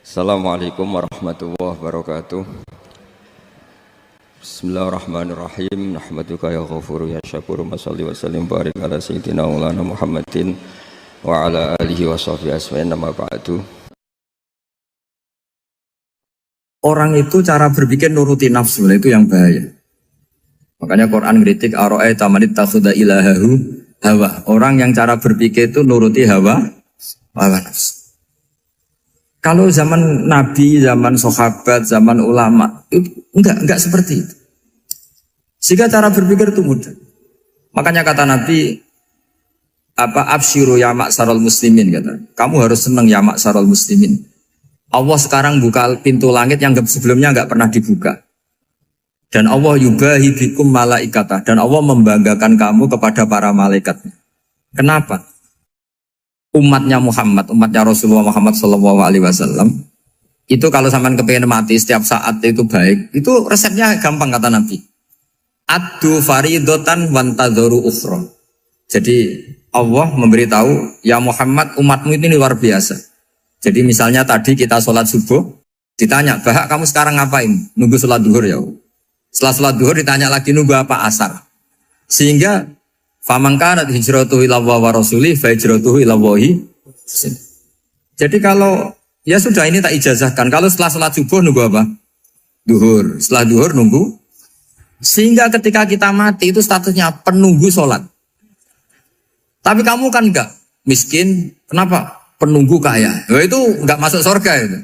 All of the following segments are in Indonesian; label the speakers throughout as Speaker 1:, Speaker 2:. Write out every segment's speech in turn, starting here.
Speaker 1: Assalamualaikum warahmatullahi wabarakatuh. Bismillahirrahmanirrahim. Nahmaduka ya ghafuru ya syakuru. Masalli wa sallim barik ala sayyidina maulana Muhammadin wa ala alihi wa sahbihi asma'in nama ba'du.
Speaker 2: Orang itu cara berpikir nuruti nafsu, itu yang bahaya. Makanya Quran kritik ara'aita man ittakhadha ilahahu hawa. Orang yang cara berpikir itu nuruti hawa nafsu. Kalau zaman Nabi, zaman sahabat, zaman ulama, itu enggak seperti itu. Sehingga cara berpikir itu mudah. Makanya kata Nabi, absyiru ya ma'syaral muslimin, kata. Kamu harus senang ya ma'syaral muslimin. Allah sekarang buka pintu langit yang sebelumnya enggak pernah dibuka. Dan Allah yubahi bikum malaikata. Dan Allah membanggakan kamu kepada para malaikat. Kenapa? Umatnya Muhammad, umatnya Rasulullah Muhammad SAW, itu kalau sampean kepengen mati setiap saat itu baik, itu resepnya gampang kata Nabi. Addu faridotan wantadzoru ukhra. Jadi Allah memberitahu, ya Muhammad, umatmu ini luar biasa. Jadi misalnya tadi kita sholat subuh, ditanya, Bahak kamu sekarang ngapain? Nunggu sholat duhur ya. Setelah sholat duhur ditanya lagi nunggu apa asar. Sehingga faman kanat hijratuhu ila Allah wa rasulih fa hijratuhu ila Allah. Jadi kalau ya sudah ini tak ijazahkan. Kalau setelah salat subuh nunggu apa? Duhur. Setelah duhur nunggu. Sehingga ketika kita mati itu statusnya penunggu sholat. Tapi kamu kan enggak miskin. Kenapa? Penunggu kaya. Nah, itu enggak masuk surga itu.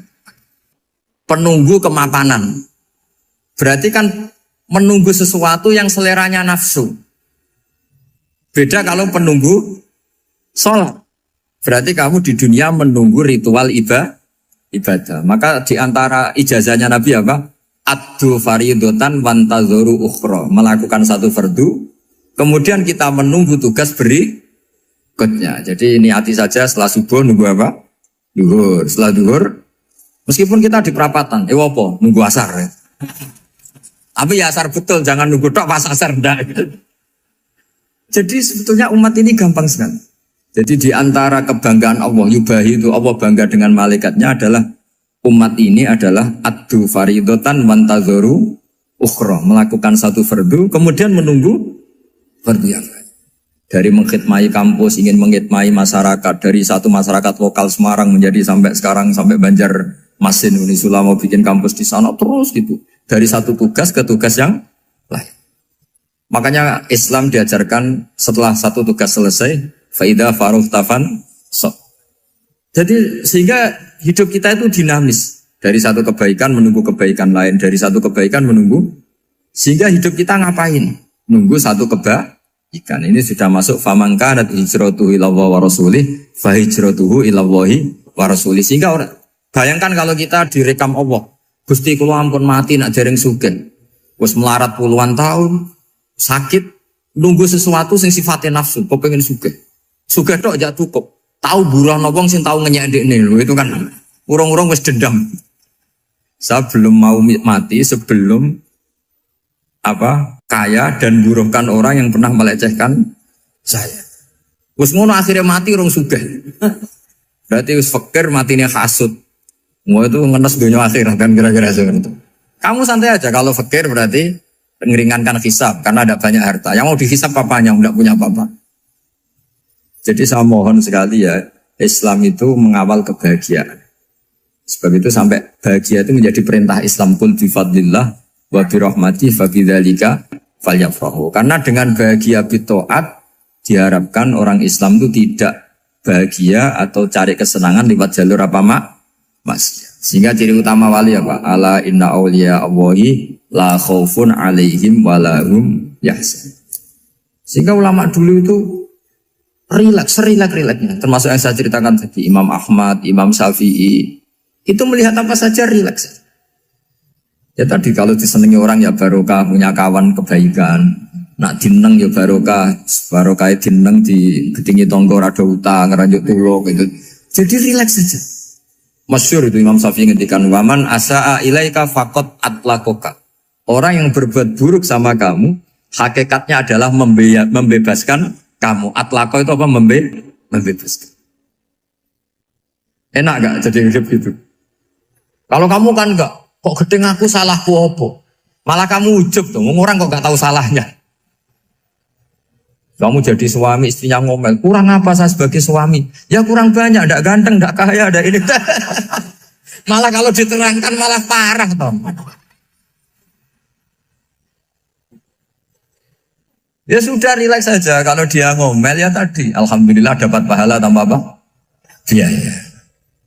Speaker 2: Penunggu kemapanan. Berarti kan menunggu sesuatu yang seleranya nafsu. Beda kalau penunggu sholat. Berarti kamu di dunia menunggu ritual ibadah. Maka di antara ijazahnya Nabi apa? Addu faridotan wantadzoru ukhra. Melakukan satu fardu. Kemudian kita menunggu tugas berikutnya. Jadi niati saja setelah subuh nunggu apa? Duhur. Setelah duhur, meskipun kita di perapatan. Apa? Nunggu asar. Ya. Tapi ya asar betul. Jangan nunggu tok pas asar. Enggak. Jadi sebetulnya umat ini gampang sekali. Jadi di antara kebanggaan Allah, yubahi itu Allah bangga dengan malaikatnya adalah umat ini adalah addu faridotan wantadzoru ukhra. Melakukan satu fardu, kemudian menunggu fardu yang lain. Dari mengkhidmati kampus, ingin mengkhidmati masyarakat. Dari satu masyarakat lokal Semarang menjadi sampai sekarang, sampai Banjarmasin, Unisula mau bikin kampus di sana, terus gitu. Dari satu tugas ke tugas yang lain. Makanya Islam diajarkan setelah satu tugas selesai, faida faruh tafan sok. Jadi sehingga hidup kita itu dinamis. Dari satu kebaikan menunggu kebaikan lain, dari satu kebaikan menunggu. Sehingga hidup kita ngapain? Nunggu satu kebaikan. Ini sudah masuk faman kanat hijratuhu ila Allah wa rasulih, fa hijratuhu ila Allah wa rasulih. Sehingga bayangkan kalau kita direkam Allah, Gusti kula ampun mati nak dereng sugih. Wis melarat puluhan tahun. Sakit, nunggu sesuatu sing sifatnya nafsu, kok pengen sugih tok aja cukup. Tahu buruan wong sing tahu ngenyek ndekne lho, itu kan urung-urung wis dendam. Saya belum mau mati sebelum kaya dan buruhkan orang yang pernah melecehkan saya. Wis ngono akhirnya mati urung sugih. Berarti wis fakir matine hasud. Mau itu ngenes dunia akhirat kan kira-kira seperti itu. Kamu santai aja kalau fakir berarti meringankan hisab karena ada banyak harta. Yang mau dihisab papanya, tidak punya apa-apa. Jadi saya mohon sekali ya, Islam itu mengawal kebahagiaan. Sebab itu sampai bahagia itu menjadi perintah Islam. Qul bi fadlillah wa bi rahmati fa bidzalika falyafrahu. Karena dengan bahagia bi taat diharapkan orang Islam itu tidak bahagia atau cari kesenangan lewat jalur maksiat. Sehingga ciri utama wali apa? Ala inna awliya Allahi la khaufun alaihim walahum yahzan. Sehingga ulama dulu itu rileks-rileksnya. Termasuk yang saya ceritakan tadi, Imam Ahmad, Imam Syafi'i. Itu melihat apa saja rileks. Ya tadi kalau disenangi orang ya barokah, punya kawan kebaikan. Nak dineng ya barokah dineng di gedingi tonggo rada utang, ngeranjuk tulung gitu. Jadi rileks saja. Masyhur itu Imam Syafi'i ngendikan waman asaa ilaika faqat atlakoka. Orang yang berbuat buruk sama kamu hakikatnya adalah membebaskan kamu. Atlako itu apa? Membebaskan. Enak gak jadi hidup gitu? Kalau kamu kan enggak, kok gedeng aku salahku apa? Malah kamu ujub tuh, orang kok enggak tahu salahnya. Kamu jadi suami, istrinya ngomel, kurang apa saya sebagai suami? Ya kurang banyak, enggak ganteng, enggak kaya, enggak ini. Malah kalau diterangkan malah parah toh. Ya sudah rileks saja. Kalau dia ngomel ya tadi, alhamdulillah dapat pahala tambah apa? Biaya.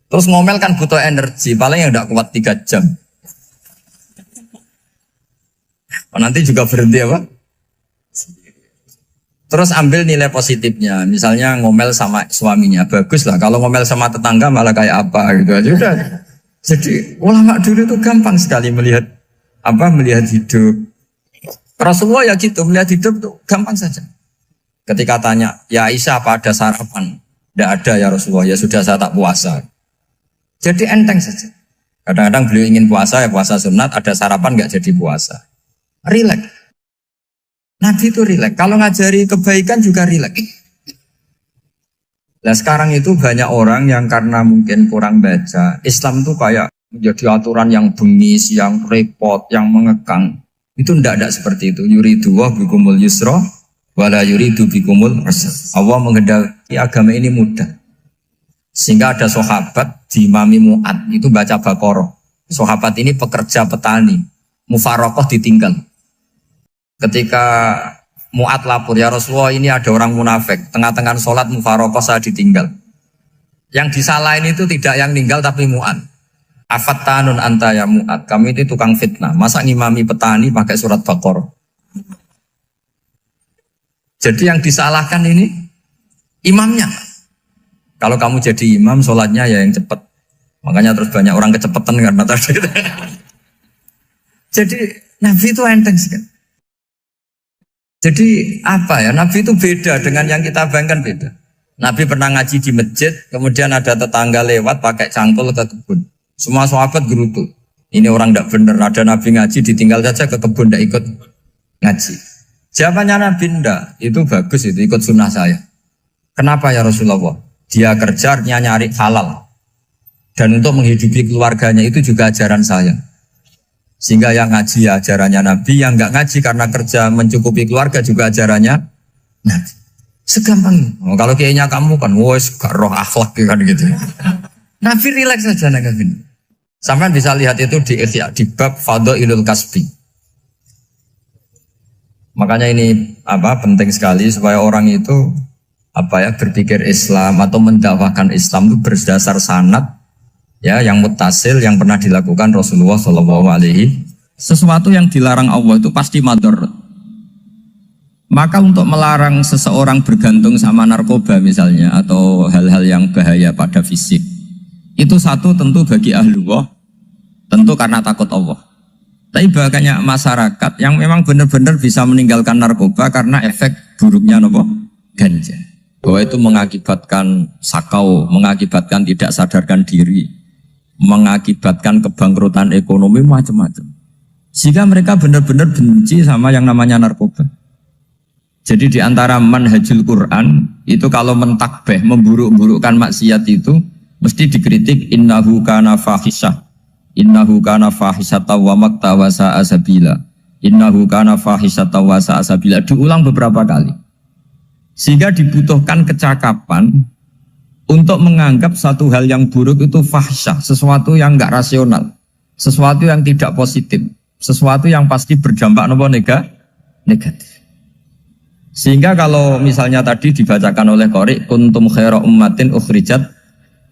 Speaker 2: Terus ngomel kan butuh energi, paling yang tidak kuat 3 jam. Nanti juga berhenti apa? Terus ambil nilai positifnya. Misalnya ngomel sama suaminya, bagus lah. Kalau ngomel sama tetangga malah kayak apa gitu aja udah. Jadi ulama dulu itu gampang sekali melihat melihat hidup. Rasulullah ya gitu, melihat hidup tuh gampang saja. Ketika tanya, ya Aisyah apa ada sarapan? Tidak ada ya Rasulullah, ya sudah saya tak puasa. Jadi enteng saja. Kadang-kadang beliau ingin puasa, ya puasa sunat, ada sarapan nggak jadi puasa. Rileks. Nabi itu rileks. Kalau ngajari kebaikan juga rileks. Nah sekarang itu banyak orang yang karena mungkin kurang baca, Islam tuh kayak menjadi aturan yang bengis, yang repot, yang mengekang. Itu tidak seperti itu. Yuridu wa bikumul yusra wala yuridu bikumul usra. Allah menghendaki agama ini mudah. Sehingga ada sahabat di Imami Mu'ad itu baca Baqarah. Sahabat ini pekerja petani, mufarokoh ditinggal. Ketika Mu'ad lapor, ya Rasulullah ini ada orang munafik, tengah-tengah sholat mufarokoh saya ditinggal. Yang disalahin itu tidak yang ninggal tapi Mu'ad. Afattanun anta ya Mu'ad, kami itu tukang fitnah. Masa ngimami petani pakai surat Baqarah? Jadi yang disalahkan ini imamnya. Kalau kamu jadi imam, sholatnya ya yang cepat. Makanya terus banyak orang kecepatan karena tadi. Jadi Nabi itu enteng sekali. Jadi apa ya? Nabi itu beda dengan yang kita bayangkan beda. Nabi pernah ngaji di masjid, kemudian ada tetangga lewat pakai cangkul ke kebun. Semua sahabat gerutu. Ini orang tidak benar. Ada Nabi ngaji ditinggal saja ke kebun tidak ikut ngaji. Jawabannya Nabi tidak. Itu bagus itu ikut sunnah saya. Kenapa ya Rasulullah? Dia kerjanya nyari halal. Dan untuk menghidupi keluarganya itu juga ajaran saya. Sehingga yang ngaji ya ajarannya Nabi, yang nggak ngaji karena kerja mencukupi keluarga juga ajarannya Nabi. Segampang ini. Oh, kalau kayaknya kamu kan, wes gak roh akhlak kan gitu. Nabi rileks saja Nabi. Sampai bisa lihat itu di Ihya, di bab Fadhailul Kasbi. Makanya ini penting sekali supaya orang itu berpikir Islam atau mendakwakan Islam itu berdasar sanad ya yang muttasil yang pernah dilakukan Rasulullah SAW. Sesuatu yang dilarang Allah itu pasti madharat. Maka untuk melarang seseorang bergantung sama narkoba misalnya atau hal-hal yang bahaya pada fisik, itu satu tentu bagi ahlullah, tentu karena takut Allah. Tapi banyak masyarakat yang memang benar-benar bisa meninggalkan narkoba karena efek buruknya ganja. Bahwa itu mengakibatkan sakau, mengakibatkan tidak sadarkan diri, mengakibatkan kebangkrutan ekonomi macam-macam. Sehingga mereka benar-benar benci sama yang namanya narkoba. Jadi di antara manhajul Quran itu kalau mentakbih, memburuk-burukkan maksiat itu mesti dikritik innahu kana fahisyah. Innahu kana fahisyata wa makta wa sa'a sabila. Innahu kana fahisyata wa sa'a sabila. Diulang beberapa kali. Sehingga dibutuhkan kecakapan untuk menganggap satu hal yang buruk itu fahsyah, sesuatu yang enggak rasional, sesuatu yang tidak positif, sesuatu yang pasti berdampak negatif. Sehingga kalau misalnya tadi dibacakan oleh Qori, kuntum khaira ummatin ukhrijat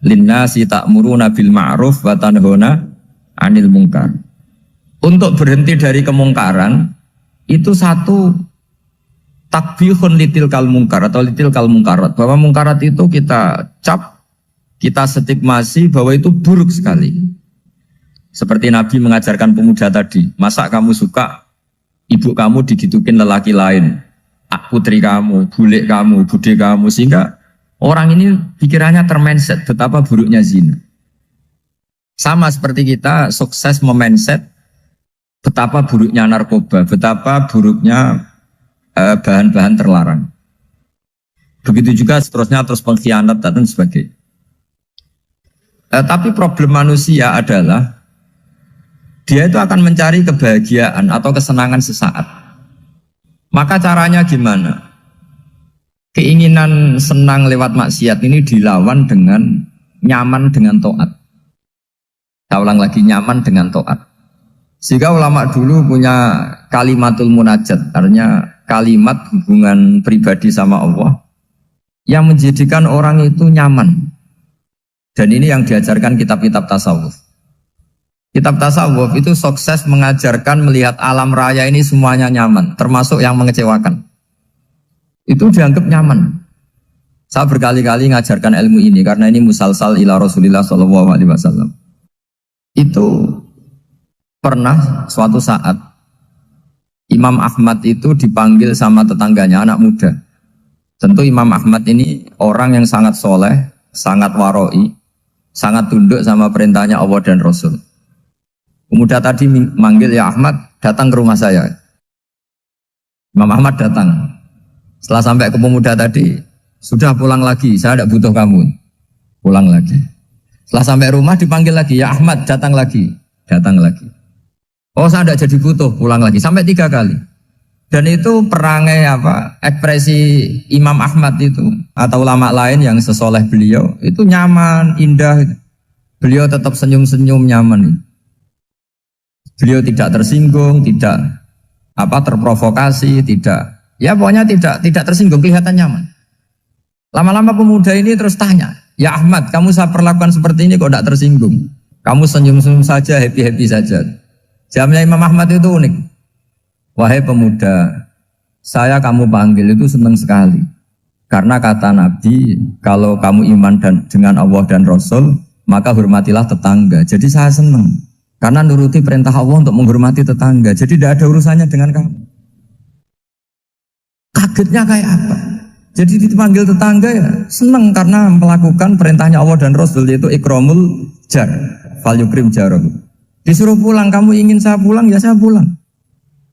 Speaker 2: linnasi ta'muruna bil ma'ruf wa tanhauna 'anil munkar. Untuk berhenti dari kemungkaran itu satu takbihun litil kal munkar atau litil kal munkarat, bahwa munkarat itu kita cap, kita stigmasi bahwa itu buruk sekali. Seperti Nabi mengajarkan pemuda tadi, masa kamu suka ibu kamu digitukin lelaki lain, putri kamu, bule kamu, bude kamu, sehingga orang ini pikirannya termindset betapa buruknya zina. Sama seperti kita sukses memindset betapa buruknya narkoba, betapa buruknya bahan-bahan terlarang. Begitu juga seterusnya, terus pengkhianat dan sebagainya. Tapi problem manusia adalah Dia itu akan mencari kebahagiaan atau kesenangan sesaat. Maka caranya gimana? Keinginan senang lewat maksiat ini dilawan dengan nyaman dengan taat. Saya ulang lagi, nyaman dengan taat. Sehingga ulama dulu punya kalimatul munajat, artinya kalimat hubungan pribadi sama Allah yang menjadikan orang itu nyaman. Dan ini yang diajarkan kitab-kitab tasawuf. Kitab tasawuf itu sukses mengajarkan melihat alam raya ini semuanya nyaman, termasuk yang mengecewakan. Itu dianggap nyaman. Saya berkali-kali mengajarkan ilmu ini karena ini musalsal ila Rasulillah SAW. Itu pernah suatu saat Imam Ahmad itu dipanggil sama tetangganya, anak muda. Tentu Imam Ahmad ini orang yang sangat soleh, sangat waroi, sangat tunduk sama perintahnya Allah dan Rasul. Pemuda tadi manggil, ya Ahmad, datang ke rumah saya. Imam Ahmad datang. Setelah sampai ke pemuda tadi, sudah pulang lagi, saya tidak butuh kamu. Pulang lagi. Setelah sampai rumah dipanggil lagi, ya Ahmad, datang lagi. Datang lagi. Oh, saya tidak jadi butuh, pulang lagi. Sampai 3 kali. Dan itu perangai ekspresi Imam Ahmad itu, atau ulama lain yang sesoleh beliau, itu nyaman, indah. Beliau tetap senyum-senyum, nyaman. Beliau tidak tersinggung, tidak terprovokasi, pokoknya tidak tersinggung, kelihatan nyaman. Lama-lama pemuda ini terus tanya, ya Ahmad, kamu saya perlakukan seperti ini kok tidak tersinggung? Kamu senyum-senyum saja, happy-happy saja. Jawabnya Imam Ahmad itu unik. Wahai pemuda, saya kamu panggil itu senang sekali. Karena kata Nabi, kalau kamu iman dengan Allah dan Rasul, maka hormatilah tetangga. Jadi saya senang. Karena nuruti perintah Allah untuk menghormati tetangga. Jadi tidak ada urusannya dengan kamu. Kagetnya kayak apa? Jadi dipanggil tetangga ya senang karena melakukan perintahnya Allah dan Rasul, yaitu ikramul jar, fal yukrim jarum. Disuruh pulang, kamu ingin saya pulang, ya saya pulang.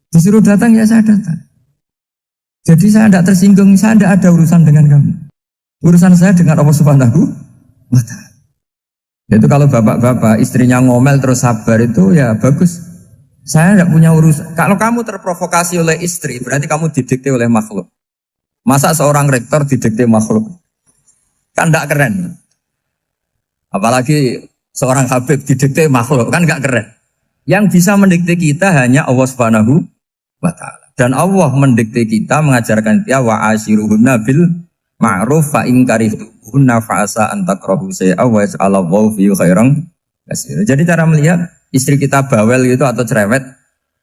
Speaker 2: Disuruh datang, ya saya datang. Jadi saya tidak tersinggung, saya tidak ada urusan dengan kamu. Urusan saya dengan Allah Subhanahu wa Ta'ala. Itu kalau bapak-bapak istrinya ngomel terus sabar itu ya bagus. Saya tidak punya urusan. Kalau kamu terprovokasi oleh istri, berarti kamu didikte oleh makhluk. Masa seorang rektor didikte makhluk? Kan tidak keren. Apalagi seorang habib didikte makhluk, kan tidak keren. Yang bisa mendikte kita hanya Allah Subhanahu wa Ta'ala. Dan Allah mendikte kita, mengajarkan kita wa ashiruhunna bil ma'ruf fa in karihtuhunna fa'asa an takrahu shay'an wa yaj'alallahu fi khairan katsira. Jadi cara melihat istri kita bawel gitu atau cerewet,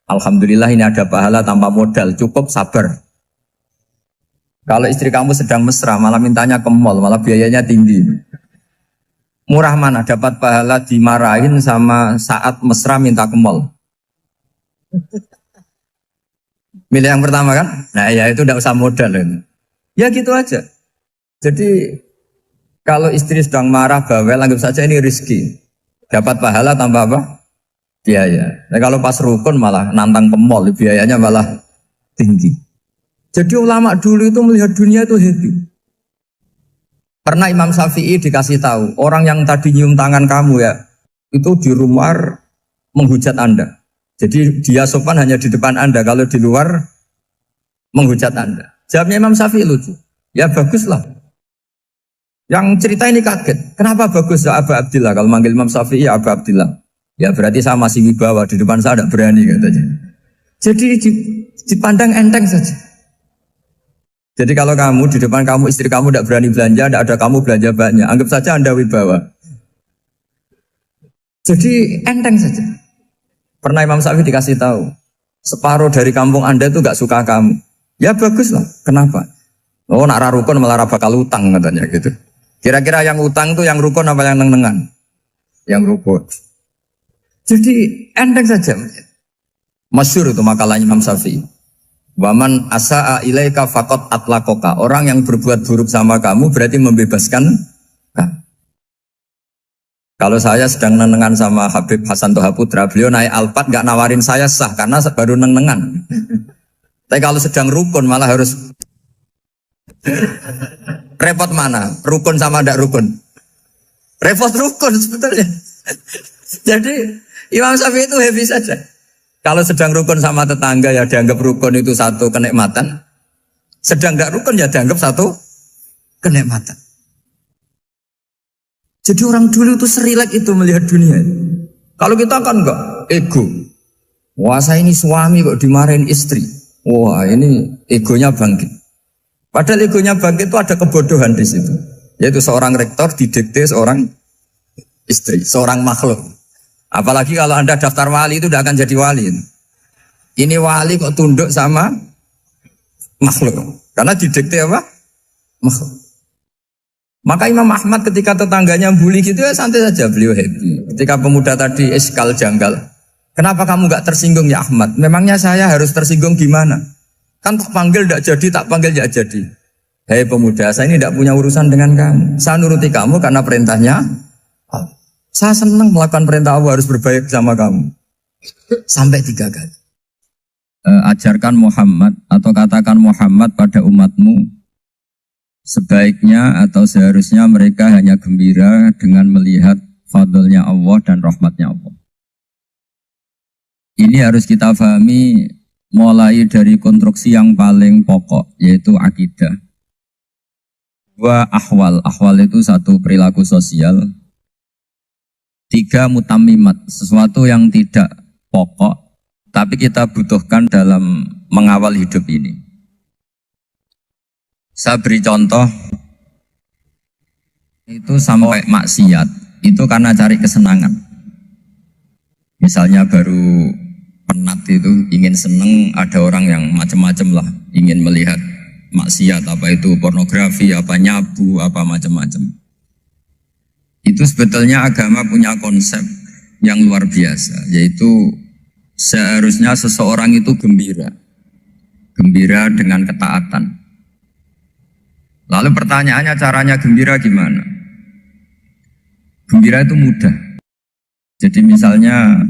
Speaker 2: alhamdulillah ini ada pahala tanpa modal, cukup sabar. Kalau istri kamu sedang mesra malah mintanya ke mall, malah biayanya tinggi. Murah mana dapat pahala dimarahin sama saat mesra minta ke mall? Milih yang pertama kan? Nah ya itu tidak usah modal ini. Ya gitu aja. Jadi kalau istri sedang marah bawel, anggap saja ini rezeki. Dapat pahala tanpa apa? Biaya. Nah, kalau pas rukun malah nantang ke mall, biayanya malah tinggi. Jadi ulama dulu itu melihat dunia itu happy. Pernah Imam Syafi'i dikasih tahu, orang yang tadi nyium tangan kamu ya, itu di rumah menghujat Anda. Jadi dia sopan hanya di depan Anda, kalau di luar menghujat Anda. Jawabnya Imam Syafi'i lucu. Ya baguslah. Yang cerita ini kaget. Kenapa bagus ya Aba Abdillah? Kalau manggil Imam Syafi'i ya Aba Abdillah. Ya berarti saya masih wibawa, di depan saya tidak berani katanya. Jadi dipandang enteng saja. Jadi kalau kamu di depan kamu istri kamu tidak berani belanja, tidak ada kamu belanja banyak, anggap saja Anda wibawa. Jadi enteng saja. Pernah Imam Syafi'i dikasih tahu, separuh dari kampung Anda itu gak suka kamu. Ya baguslah. Kenapa? Oh nak rukun malah bakal utang katanya gitu. Kira-kira yang utang tuh yang rukun apa yang neng-nengan? Yang rukun. Jadi enteng saja. Masyhur itu makalahnya Imam Syafi'i. Waman asa'a ilaika faqad atlaqaka. Orang yang berbuat buruk sama kamu berarti membebaskan kamu. Kalau saya sedang nenengan sama Habib Hasan Toha Putra, beliau naik Alphard gak nawarin saya sah karena baru nenengan. Tapi kalau sedang rukun malah harus repot mana? Rukun sama ndak rukun? Repot rukun sebetulnya. Jadi Imam Syafi'i itu happy saja. Kalau sedang rukun sama tetangga ya dianggap rukun itu satu kenikmatan. Sedang tidak rukun ya dianggap satu kenikmatan. Jadi orang dulu itu serilek itu melihat dunia. Kalau kita kan enggak, ego. Wah saya ini suami kok dimarahin istri. Wah ini egonya bangkit. Padahal egonya bangkit itu ada kebodohan di situ. Yaitu seorang rektor didikte seorang istri, seorang makhluk. Apalagi kalau Anda daftar wali itu tidak akan jadi wali. Ini wali kok tunduk sama makhluk. Karena didikte apa? Makhluk. Maka Imam Ahmad ketika tetangganya bully gitu ya santai saja, beliau happy. Ketika pemuda tadi eskal janggal, kenapa kamu gak tersinggung ya Ahmad? Memangnya saya harus tersinggung gimana? Kan tak panggil tidak jadi, tak panggil tidak jadi. Hei pemuda, saya ini tidak punya urusan dengan kamu. Saya nuruti kamu karena perintahnya Allah. Saya senang melakukan perintah Allah, harus berbaik sama kamu. Sampai 3 kali. Ajarkan Muhammad atau katakan Muhammad pada umatmu. Sebaiknya atau seharusnya mereka hanya gembira dengan melihat fadlnya Allah dan rahmatnya Allah. Ini harus kita pahami mulai dari konstruksi yang paling pokok, yaitu akidah. 2 ahwal. Ahwal itu 1 perilaku sosial. 3 mutammimat, sesuatu yang tidak pokok, tapi kita butuhkan dalam mengawal hidup ini. Saya beri contoh, itu sampai maksiat, itu karena cari kesenangan. Misalnya baru penat itu, ingin seneng, ada orang yang macam-macam lah, ingin melihat maksiat, apa itu pornografi, apa nyabu, apa macam-macam. Itu sebetulnya agama punya konsep yang luar biasa, yaitu seharusnya seseorang itu gembira. Gembira dengan ketaatan. Lalu pertanyaannya caranya gembira gimana? Gembira itu mudah. Jadi misalnya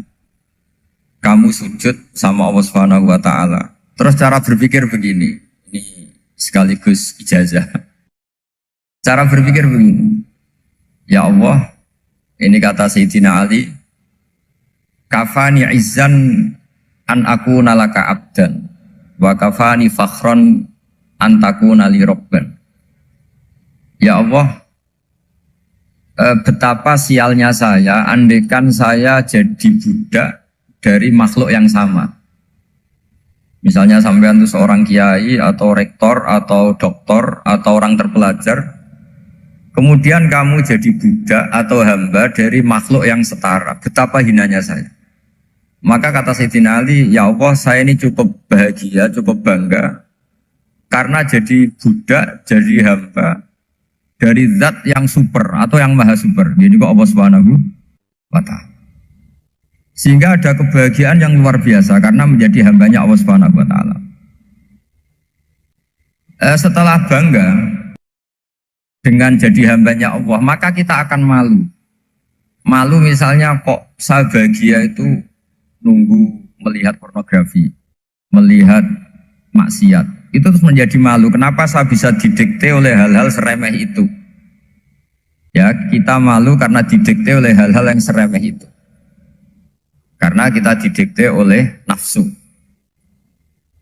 Speaker 2: kamu sujud sama Allah Subhanahu wa taala. Terus cara berpikir begini. Ini sekaligus ijazah. Cara berpikir begini. Ya Allah, ini kata Sayyidina Ali, kafani izzan an akuna laka abdan wa kafani fakhron an takuna li rabban. Ya Allah, betapa sialnya saya, andaikan saya jadi budak dari makhluk yang sama. Misalnya sampean itu seorang kiai atau rektor atau doktor atau orang terpelajar, kemudian kamu jadi budak atau hamba dari makhluk yang setara. Betapa hinanya saya. Maka kata Sayyidina Ali, ya Allah saya ini cukup bahagia, cukup bangga, karena jadi budak, jadi hamba dari zat yang super atau yang maha super. Jadi kok Allah Subhanahu wa ta'ala. Sehingga ada kebahagiaan yang luar biasa karena menjadi hambanya Allah Subhanahu wa ta'ala. Setelah bangga dengan jadi hambanya Allah, maka kita akan malu. Malu misalnya kok saya bahagia itu nunggu melihat pornografi, melihat maksiat. Itu terus menjadi malu. Kenapa saya bisa didikte oleh hal-hal seremeh itu? Ya, kita malu karena didikte oleh hal-hal yang seremeh itu. Karena kita didikte oleh nafsu.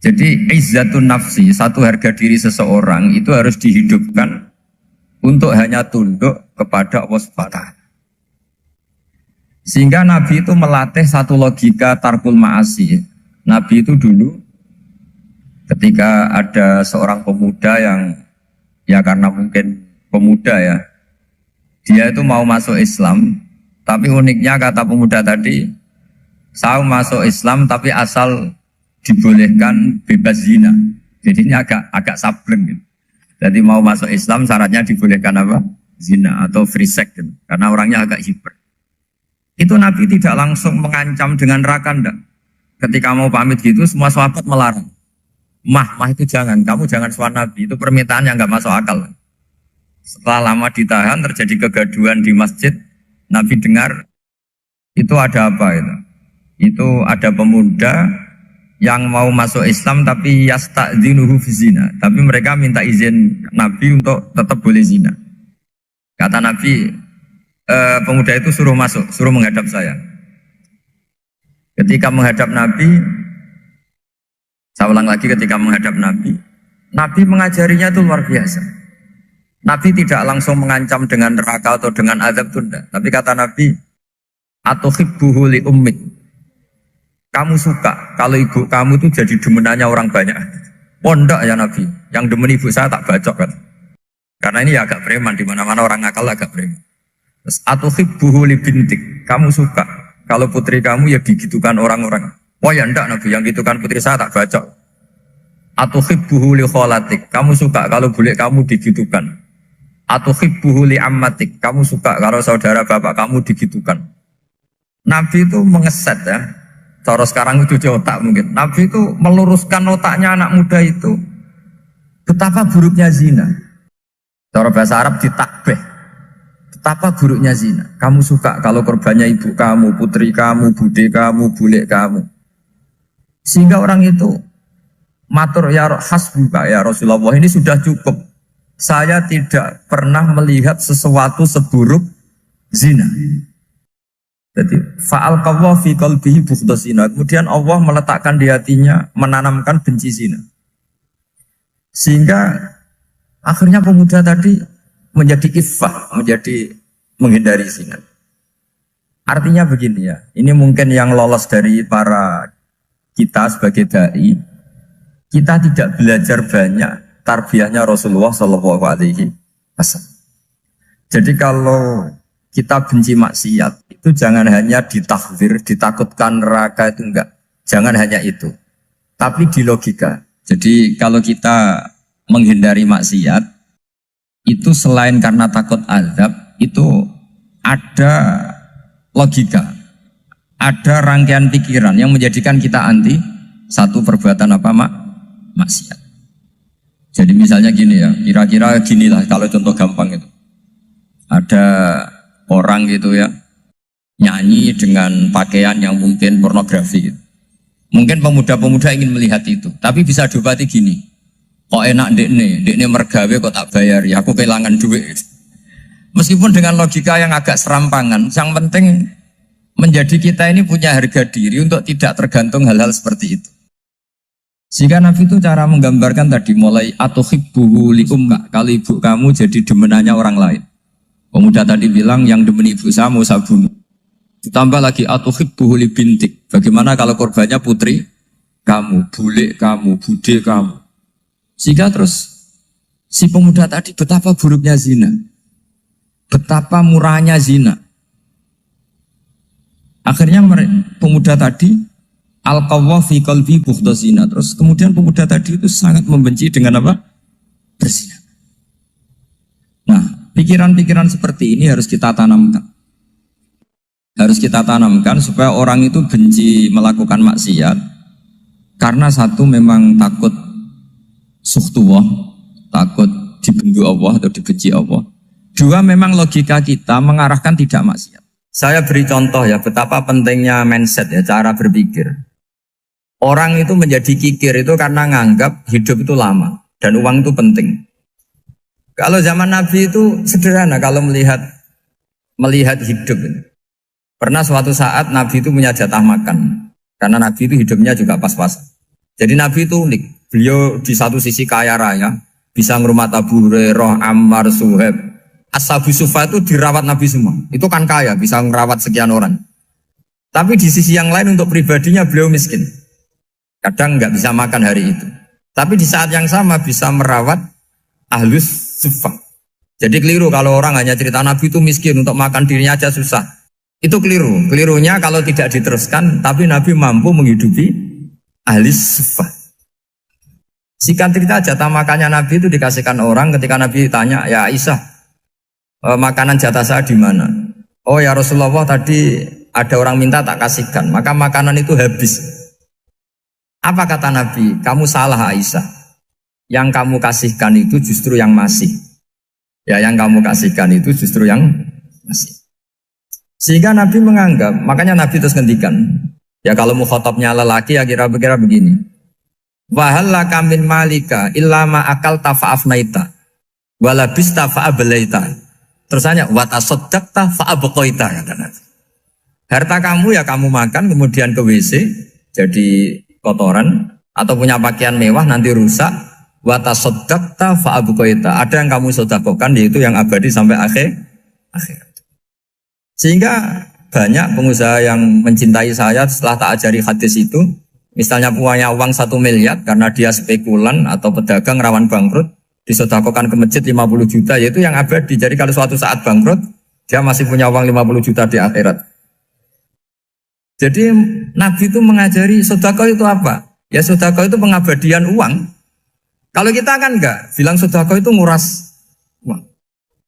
Speaker 2: Jadi izzatun nafsi, satu harga diri seseorang itu harus dihidupkan untuk hanya tunduk kepada Allah Subhanahu wa ta'ala. Sehingga Nabi itu melatih satu logika tarkul ma'asi. Nabi itu dulu ketika ada seorang pemuda yang ya karena mungkin pemuda ya, dia itu mau masuk Islam, tapi uniknya kata pemuda tadi, saya masuk Islam tapi asal dibolehkan bebas zina. Jadi ini agak sableng gitu. Jadi mau masuk Islam syaratnya dibolehkan apa? Zina atau free sex gitu. Karena orangnya agak hiper. Itu Nabi tidak langsung mengancam dengan neraka enggak. Ketika mau pamit gitu semua sahabat melarang. Mah itu jangan, kamu jangan suan Nabi, itu permintaan yang nggak masuk akal. Setelah lama ditahan, terjadi kegaduhan di masjid, Nabi dengar, itu ada apa itu? Itu ada pemuda yang mau masuk Islam tapi yasta'dzinuhu fi zina, tapi mereka minta izin Nabi untuk tetap boleh zina. Kata Nabi, pemuda itu suruh masuk, suruh menghadap saya. Ketika menghadap Nabi, saya ulang lagi ketika menghadap Nabi, Nabi mengajarinya itu luar biasa. Nabi tidak langsung mengancam dengan neraka atau dengan azab tunda. Tapi kata Nabi, atuhibbuhu li ummik. Kamu suka kalau ibu kamu itu jadi demenannya orang banyak. Pondok ya Nabi, yang demen ibu saya tak bacok kan. Karena ini ya agak preman, di mana-mana orang nakal agak preman. Terus atuhibbuhu li bintik. Kamu suka kalau putri kamu ya digitukan orang-orang. Oh ya enggak Nabi, yang gitukan putri saya tak bacok. Atuhibbuhu li kholatik. Kamu suka kalau bule kamu digitukan. Atuhibbuhu li ammatik. Kamu suka kalau saudara bapak kamu digitukan. Nabi itu mengeset ya. Cara sekarang itu otak mungkin. Nabi itu meluruskan otaknya anak muda itu. Betapa buruknya zina. Cara bahasa Arab ditakbih. Betapa buruknya zina. Kamu suka kalau korbannya ibu kamu, putri kamu, bude kamu, bule kamu. Sehingga orang itu matur ya hasbuka ya Rasulullah, ini sudah cukup. Saya tidak pernah melihat sesuatu seburuk zina. Jadi fa'al qawwa fi qalbihi bughda zina. Kemudian Allah meletakkan di hatinya, menanamkan benci zina. Sehingga akhirnya pemuda tadi menjadi iffah, menjadi menghindari zina. Artinya begini ya, ini mungkin yang lolos dari para kita sebagai dai, kita tidak belajar banyak tarbiyahnya Rasulullah Shallallahu Alaihi Wasallam. Jadi kalau kita benci maksiat, itu jangan hanya ditakhzir, ditakutkan neraka itu enggak. Jangan hanya itu. Tapi di logika. Jadi kalau kita menghindari maksiat, itu selain karena takut azab, itu ada logika. Ada rangkaian pikiran yang menjadikan kita anti satu perbuatan apa maksiat. Jadi misalnya gini ya, kira-kira ginilah kalau contoh gampang itu. Ada orang gitu ya, nyanyi dengan pakaian yang mungkin pornografi gitu. Mungkin pemuda-pemuda ingin melihat itu, tapi bisa diobati gini. Kok enak dekne mergawe kok tak bayar ya, aku kehilangan duit. Meskipun dengan logika yang agak serampangan, yang penting menjadi kita ini punya harga diri untuk tidak tergantung hal-hal seperti itu. Sehingga Nabi itu cara menggambarkan tadi mulai atuhibbuhu li ummik. Kalau ibu kamu jadi demenannya orang lain. Pemuda tadi bilang yang demen ibu saya mau saya bunuh. Ditambah lagi atuhibbuhu li bintik. Bagaimana kalau korbannya putri kamu, bule kamu, bude kamu. Sehingga terus si pemuda tadi betapa buruknya zina. Betapa murahnya zina. Akhirnya pemuda tadi al-qawwa fi qalbi bughda zina. Terus kemudian pemuda tadi itu sangat membenci dengan apa? Berzina. Nah, pikiran-pikiran seperti ini harus kita tanamkan. Harus kita tanamkan supaya orang itu benci melakukan maksiat. Karena satu memang takut sukhtuwah, takut dibendu Allah atau dibenci Allah. Dua, memang logika kita mengarahkan tidak maksiat. Saya beri contoh ya, betapa pentingnya mindset ya, cara berpikir. Orang itu menjadi kikir itu karena nganggap hidup itu lama dan uang itu penting. Kalau zaman Nabi itu sederhana kalau melihat hidup. Pernah suatu saat Nabi itu punya jatah makan. Karena Nabi itu hidupnya juga pas-pasan. Jadi Nabi itu unik. Beliau di satu sisi kaya raya, bisa ngurmat Abu Hurairah, Ammar, Suhaib. Ashabu Sufa itu dirawat Nabi semua. Itu kan kaya, bisa merawat sekian orang. Tapi di sisi yang lain untuk pribadinya beliau miskin. Kadang nggak bisa makan hari itu. Tapi di saat yang sama bisa merawat Ahlus Sufa. Jadi keliru kalau orang hanya cerita Nabi itu miskin, untuk makan dirinya aja susah. Itu keliru. Kelirunya kalau tidak diteruskan, tapi Nabi mampu menghidupi Ahlus Sufa. Singkat cerita jatah makannya Nabi itu dikasihkan orang ketika Nabi tanya, ya Aisyah, makanan jatah saya di mana? Oh ya Rasulullah, tadi ada orang minta tak kasihkan, maka makanan itu habis. Apa kata Nabi? Kamu salah Aisyah. Yang kamu kasihkan itu justru yang masih. Ya, yang kamu kasihkan itu justru yang masih. Sehingga Nabi menganggap, makanya Nabi terus ngendikan. Ya kalau mukhatabnya lelaki ya kira-kira begini. Wahallaka min malika illa ma akalta fa'afnaita walabista fa'ablaita. Terus tanya, watasoddaqta fa'abqaita, kata Nabi. Harta kamu ya kamu makan kemudian ke WC jadi kotoran atau punya pakaian mewah nanti rusak. Wa tasaddaqta fa abqaita. Ada yang kamu sedekahkan yaitu yang abadi sampai akhir. Sehingga banyak pengusaha yang mencintai saya setelah tak ajari hadis itu, misalnya punya uang 1 miliar karena dia spekulan atau pedagang rawan bangkrut, disedekahkan ke masjid 50 juta, yaitu yang abadi. Jadi kalau suatu saat bangkrut, dia masih punya uang 50 juta di akhirat. Jadi Nabi itu mengajari sedekah itu apa? Ya sedekah itu pengabadian uang. Kalau kita kan enggak, bilang sedekah itu nguras uang.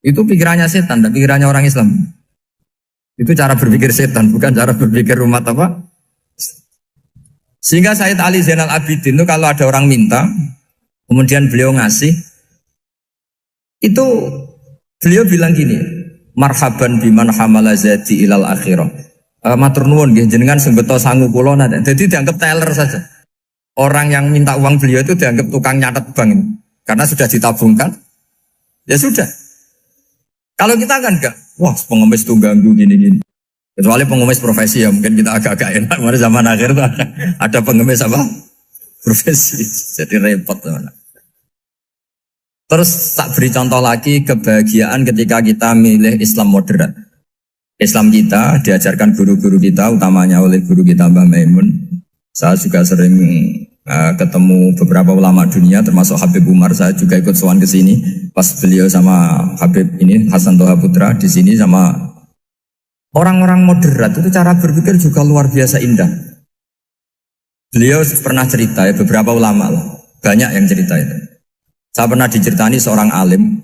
Speaker 2: Itu pikirannya setan, dan pikirannya orang Islam. Itu cara berpikir setan, bukan cara berpikir umat apa? Sehingga Sayyid Ali Zainal Abidin itu kalau ada orang minta, kemudian beliau ngasih, itu beliau bilang gini, marhaban biman hamala zati ilal akhirah. Matur nuwun nggih jenengan sing beto sangu kula nate. Jadi dianggap teller saja. Orang yang minta uang beliau itu dianggap tukang nyatet bank ini. Karena sudah ditabungkan. Ya sudah. Kalau kita kan enggak, wah pengemis tuh ganggu gini-gini. Kecuali pengemis profesi ya mungkin kita agak-agak enak. Mari zaman akhir tuh ada pengemis apa? Profesi. Jadi repot teman. Terus tak beri contoh lagi kebahagiaan ketika kita milih Islam moderat. Islam kita diajarkan guru-guru kita, utamanya oleh guru kita Mbah Maimun. Saya juga sering ketemu beberapa ulama dunia, termasuk Habib Umar. Saya juga ikut sowan ke sini pas beliau sama Habib ini Hasan Toha Putra di sini sama orang-orang moderat. Itu cara berpikir juga luar biasa indah. Beliau pernah cerita ya, beberapa ulama lah, banyak yang cerita itu. Saya pernah diceritani seorang alim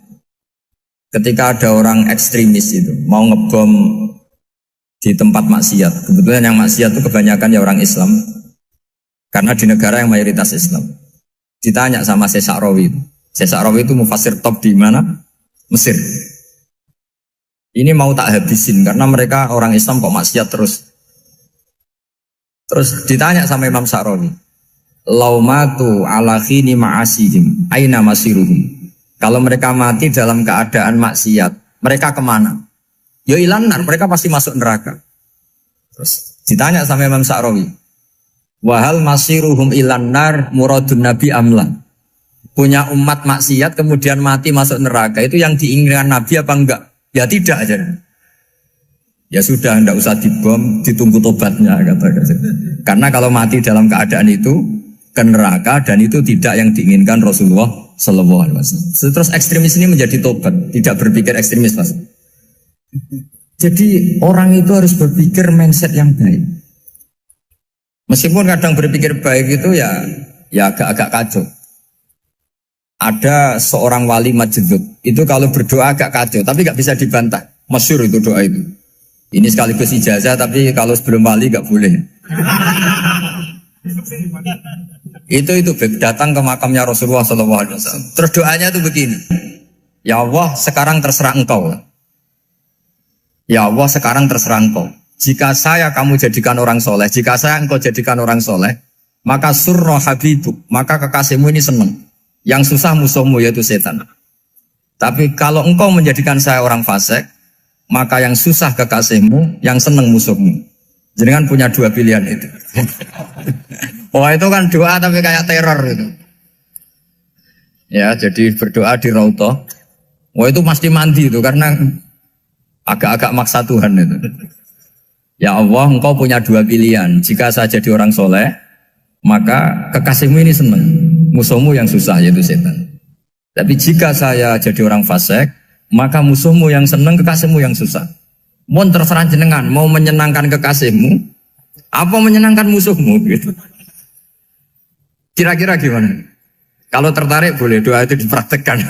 Speaker 2: ketika ada orang ekstremis itu mau ngebom di tempat maksiat. Kebetulan yang maksiat itu kebanyakan ya orang Islam. Karena di negara yang mayoritas Islam. Ditanya sama Syekh Sa'rawi. Syekh Sa'rawi itu mufassir top di mana? Mesir. Ini mau tak habisin karena mereka orang Islam kok maksiat terus. Terus ditanya sama Imam Sa'rawi. Laumatu ala khini ma'asihim aina masiruhum. Kalau mereka mati dalam keadaan maksiat, mereka kemana? Ya ilanar, mereka pasti masuk neraka. Terus ditanya sama Imam Sa'rawi, wahal masiruhum ilanar muradun nabi amlan. Punya umat maksiat kemudian mati masuk neraka, itu yang diinginkan Nabi apa enggak? Ya tidak aja. Ya sudah, enggak usah dibom, ditunggu tobatnya kata-kata. Karena kalau mati dalam keadaan itu ke neraka dan itu tidak yang diinginkan Rasulullah Sallallahu Alaihi Wasallam. Terus ekstremis ini menjadi tobat, tidak berpikir ekstremis mas. Jadi orang itu harus berpikir mindset yang baik. Meskipun kadang berpikir baik itu ya agak-agak kacau. Ada seorang wali majdud itu kalau berdoa agak kacau, tapi nggak bisa dibantah. Masyhur itu doa itu. Ini sekaligus ijazah, tapi kalau sebelum wali nggak boleh. Itu datang ke makamnya Rasulullah SAW. Terus doanya itu begini. Ya Allah, sekarang terserah engkau. Ya Allah, sekarang terserah engkau. Jika saya kamu jadikan orang soleh, jika saya engkau jadikan orang soleh, maka surra habibuk, maka kekasihmu ini senang. Yang susah musuhmu yaitu setan. Tapi kalau engkau menjadikan saya orang fasik, maka yang susah kekasihmu, yang senang musuhmu. Jadi kan punya dua pilihan itu. Wah itu kan doa tapi kayak teror itu. Ya jadi berdoa di Raudhah. Wah itu pasti mandi itu karena agak-agak maksa Tuhan itu. Ya Allah, engkau punya dua pilihan. Jika saya jadi orang soleh, maka kekasihmu ini senang. Musuhmu yang susah yaitu setan. Tapi jika saya jadi orang fasik, maka musuhmu yang senang, kekasihmu yang susah. Mohon terserah jenengan, mau menyenangkan kekasihmu, apa menyenangkan musuhmu gitu. Kira-kira gimana? Kalau tertarik boleh doa itu dipraktekkan.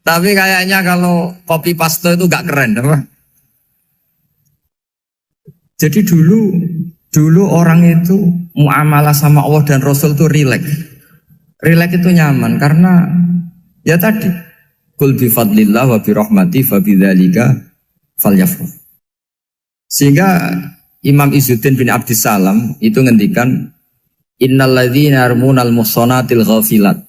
Speaker 2: Tapi kayaknya kalau copy paste itu gak keren, apa? Jadi dulu orang itu muamalah sama Allah dan Rasul itu rileks. Rileks itu nyaman karena ya tadi kul bi fadlillah wa bi rahmati fa bidzalika falyafrah. Sehingga Imam Izzuddin bin Abdissalam itu ngendikan innalladzina yarmunal muhsanatil ghafilat.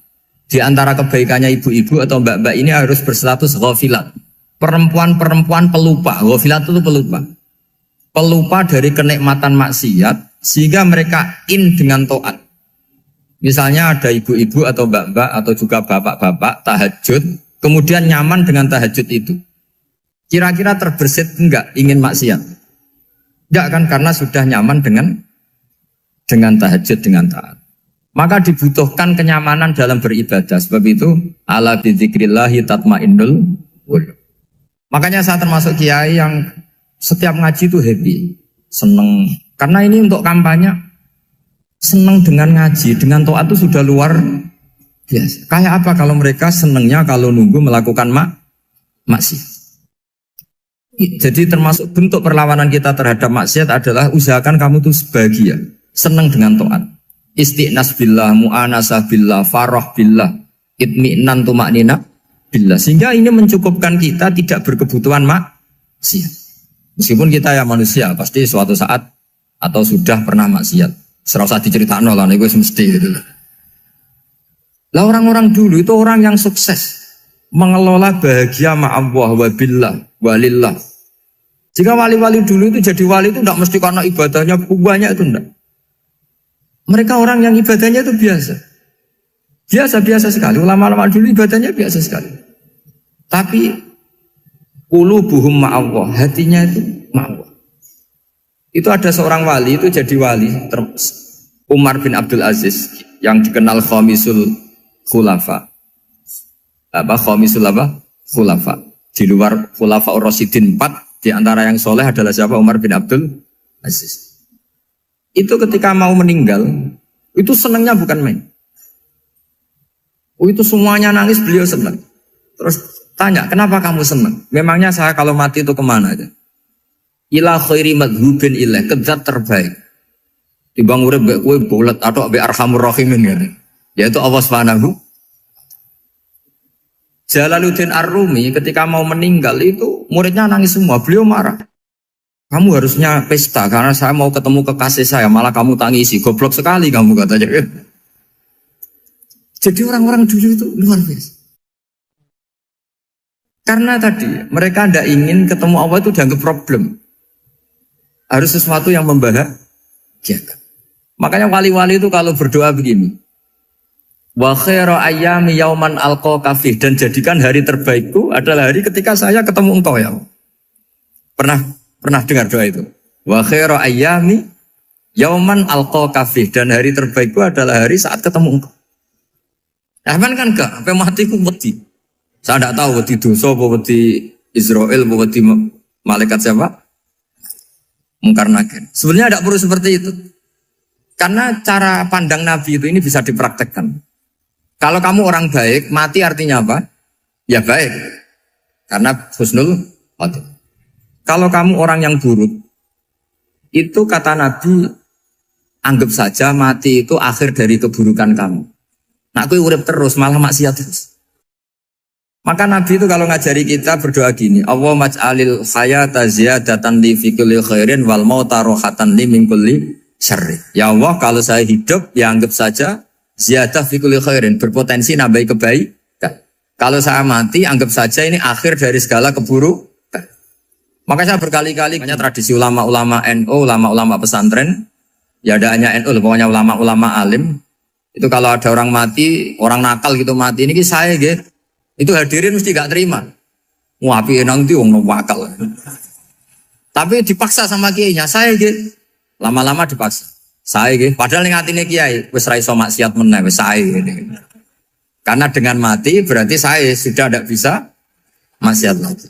Speaker 2: Di antara kebaikannya ibu-ibu atau mbak-mbak ini harus berstatus ghafilat. Perempuan-perempuan pelupa. Ghafilat itu pelupa. pelupa dari kenikmatan maksiat sehingga mereka dengan taat. Misalnya ada ibu-ibu atau mbak-mbak atau juga bapak-bapak tahajud, kemudian nyaman dengan tahajud itu. Kira-kira terbersit enggak ingin maksiat? Enggak kan, karena sudah nyaman dengan tahajud, dengan taat. Maka dibutuhkan kenyamanan dalam beribadah. Sebab itu ala bidzikrillahi tatmainnul qulub. Makanya saya termasuk kiai yang setiap ngaji itu happy, seneng. Karena ini untuk kampanye, seneng dengan ngaji, dengan taat itu sudah luar biasa. Kayak apa kalau mereka senengnya kalau nunggu melakukan maksiat. Jadi termasuk bentuk perlawanan kita terhadap maksiat adalah usahakan kamu tuh bahagia, seneng dengan taat. Istiqnas billah, mu'anasah billah, farah billah, itmi'nan tumaknina billah. Sehingga ini mencukupkan kita tidak berkebutuhan maksiat. Meskipun kita ya manusia, pasti suatu saat atau sudah pernah maksiat. Serasa diceritakan lah, ini gue mesti gitu. Lah orang-orang dulu itu orang yang sukses mengelola bahagia ma'allah wa billah walillah. Jika wali-wali dulu itu jadi wali itu tidak mesti karena ibadahnya banyak, itu enggak. Mereka orang yang ibadahnya itu biasa. Biasa-biasa sekali. Ulama-ulama dulu ibadahnya biasa sekali. Tapi qulubuhum ma'allah, hatinya itu ma'allah. Itu ada seorang wali itu jadi wali, Umar bin Abdul Aziz yang dikenal khamisul khulafa. Khamisul khulafa. Di luar khulafa ar-rasyidin 4, di antara yang soleh adalah siapa? Umar bin Abdul Aziz. Itu ketika mau meninggal, itu senangnya bukan main. Itu semuanya nangis, beliau senang. Terus tanya, kenapa kamu senang? Memangnya saya kalau mati itu kemana aja? Ila khairi madhubin ilah, kezat terbaik. Dibang urip mbek kowe bolet atau mbek arhamur rahimin gitu. Yaitu Allah Subhanahu. Jalaluddin Ar-Rumi ketika mau meninggal itu muridnya nangis semua, beliau marah. Kamu harusnya pesta karena saya mau ketemu kekasih saya, malah kamu tangisi, goblok sekali kamu katanya. Jadi orang-orang dulu itu luar biasa. Karena tadi mereka tidak ingin ketemu Allah itu dianggap problem. Harus sesuatu yang membahagiakan. Makanya wali-wali itu kalau berdoa begini. Wa khairu ayyami yauman alqa kafih, dan jadikan hari terbaikku adalah hari ketika saya ketemu engkau ya. Pernah dengar doa itu? Wa khairu ayyami yauman alqa kafih, dan hari terbaikku adalah hari saat ketemu engkau. Nah, kan enggak, sampai matiku wedi. Saya tidak tahu wedi dosa apa wedi Israel apa wedi malaikat siapa? Mungkar nakir. Sebenarnya tidak perlu seperti itu. Karena cara pandang Nabi itu ini bisa dipraktekkan. Kalau kamu orang baik, mati artinya apa? Ya baik. Karena husnul khotimah. Kalau kamu orang yang buruk, itu kata Nabi, anggap saja mati itu akhir dari keburukan kamu. Nah, aku urip terus, malah maksiat terus. Maka Nabi itu kalau ngajari kita berdoa gini, Allah maj'alil hayata ziyadatan li fi kulli khairin wal mauta rohatan li min kulli syarri. Ya Allah, kalau saya hidup, ya anggap saja ziyadah fi kulli khairin, berpotensi nambahi kebaikan. Kalau saya mati, anggap saja ini akhir dari segala keburukan. Maka saya berkali-kali, banyak tradisi ulama-ulama NU, ulama-ulama pesantren, ya ada hanya NU, pokoknya ulama-ulama alim. Itu kalau ada orang mati, orang nakal gitu mati, ini saya gitu. Itu hadirin mesti gak terima. Wapi nanti wong wakal. Tapi dipaksa sama kiainya, saya gitu. Lama-lama dipaksa. Saya gitu. Padahal ning atine kiai wis ra iso maksiat meneh wis saya gitu. Karena dengan mati berarti saya sudah tidak bisa maksiat lagi.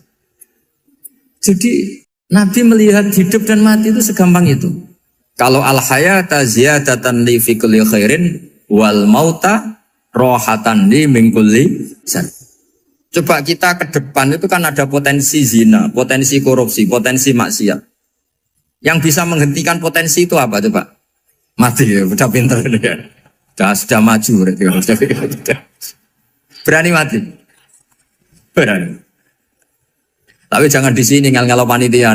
Speaker 2: Jadi Nabi melihat hidup dan mati itu segampang itu. Kalau al-hayata ziyadatan li fi kulli khairin wal mauta rohatan li min kulli syarr. Coba kita ke depan itu kan ada potensi zina, potensi korupsi, potensi maksiat. Yang bisa menghentikan potensi itu apa coba? Mati ya, udah pinter ya. Sudah maju berarti. Berani mati? Berani. Tapi jangan di sini ngel-ngelo panitia.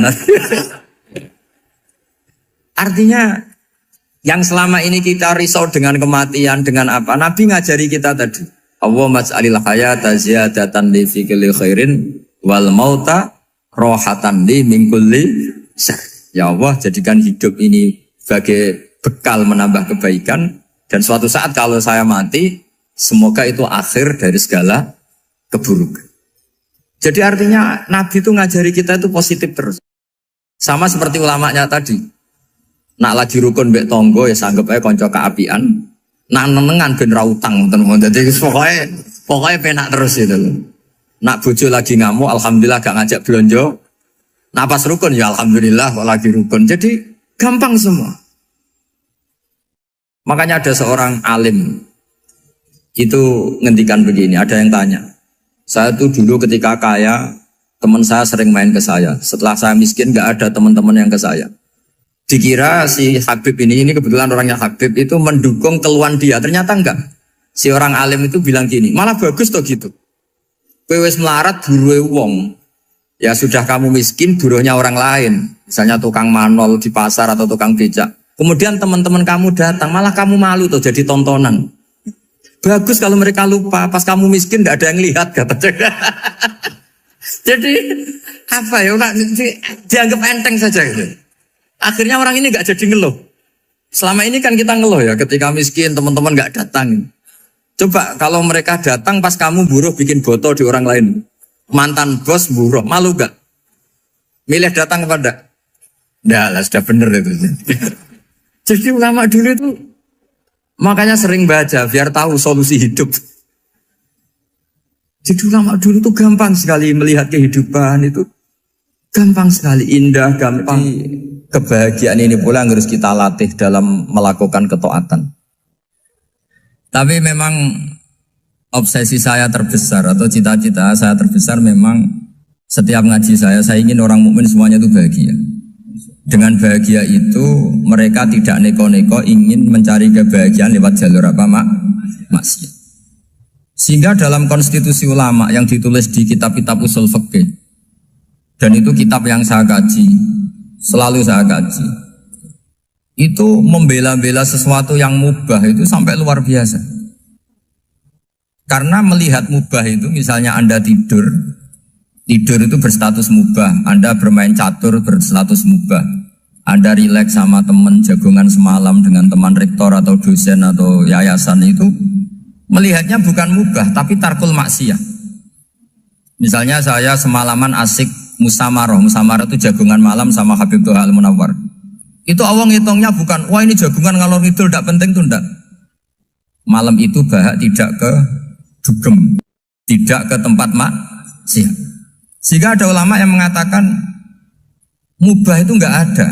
Speaker 2: Artinya yang selama ini kita risau dengan kematian, dengan apa? Nabi ngajari kita tadi. Allah maj'alil hayata ziyadatan li fi kulli khairin wal mauta rohatan li min kulli syarr. Ya Allah, jadikan hidup ini sebagai bekal menambah kebaikan, dan suatu saat kalau saya mati, semoga itu akhir dari segala keburukan. Jadi artinya Nabi itu ngajari kita itu positif terus. Sama seperti ulamanya tadi. Nak lagi rukun mbek tonggo ya sanggep ae kanca keapian. Nak nenengan ben ra utang ngoten. Dadi pokoknya penak terus itu loh. Nak bojo lagi ngamuk, alhamdulillah gak ngajak belanja. Nak pas rukun ya alhamdulillah kok lagi rukun. Jadi gampang semua. Makanya ada seorang alim itu ngendikan begini, ada yang tanya. Saya tuh dulu ketika kaya, teman saya sering main ke saya. Setelah saya miskin gak ada teman-teman yang ke saya. Dikira si Habib ini kebetulan orangnya Habib itu mendukung keluhan dia. Ternyata enggak. Si orang alim itu bilang gini, malah bagus toh gitu. Kowe wis melarat buruhe wong. Ya sudah kamu miskin buruhnya orang lain. Misalnya tukang manol di pasar atau tukang becak. Kemudian teman-teman kamu datang, malah kamu malu tuh jadi tontonan. Bagus kalau mereka lupa, pas kamu miskin tidak ada yang lihat katanya. Jadi apa ya, dianggap enteng saja gitu. Akhirnya orang ini nggak jadi ngeluh. Selama ini kan kita ngeluh ya, ketika miskin teman-teman nggak datang. Coba kalau mereka datang pas kamu buruh bikin botol di orang lain, mantan bos buruh, malu gak? Milih datang kepada? Nggak lah, sudah bener itu. Jadi ulama dulu itu makanya sering baca biar tahu solusi hidup. Jadi ulama dulu itu gampang sekali melihat kehidupan itu, gampang sekali, indah, gampang. Kebahagiaan ini pula yang harus kita latih dalam melakukan ketaatan. Tapi memang obsesi saya terbesar atau cita-cita saya terbesar memang setiap ngaji saya ingin orang mukmin semuanya itu bahagia. Dengan bahagia itu mereka tidak neko-neko ingin mencari kebahagiaan lewat jalur apa maksiat. Sehingga dalam konstitusi ulama yang ditulis di kitab-kitab usul fikih, dan itu kitab yang saya kaji, selalu saya kaji, itu membela-bela sesuatu yang mubah itu sampai luar biasa. Karena melihat mubah itu, misalnya Anda tidur itu berstatus mubah. Anda bermain catur berstatus mubah. Anda rileks sama teman jagongan semalam dengan teman rektor atau dosen atau yayasan, itu melihatnya bukan mubah tapi tarkul maksiyah. Misalnya saya semalaman asik musamarah itu jagongan malam sama Habib Toha Al-Munawwar. Itu awang hitungnya bukan, wah ini jagungan ngalor ngidul tidak penting tuh, enggak. Malam itu bahak tidak ke dugem, tidak ke tempat maksiat. Sehingga ada ulama yang mengatakan mubah itu enggak ada.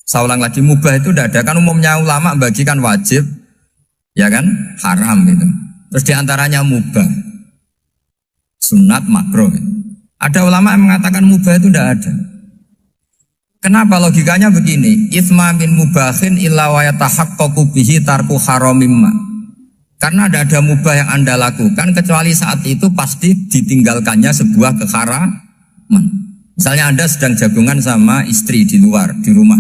Speaker 2: Saya ulang lagi, mubah itu enggak ada. Kan umumnya ulama bagikan wajib, ya kan, haram itu. Terus diantaranya mubah, sunat, makruh. Ada ulama yang mengatakan mubah itu enggak ada. Kenapa? Logikanya begini, itsma min mubahin illa wa yatahaqqaqu bihi tarku haramimma. Karena ada mubah yang Anda lakukan kecuali saat itu pasti ditinggalkannya sebuah keharaman. Misalnya Anda sedang jagungan sama istri di luar, di rumah,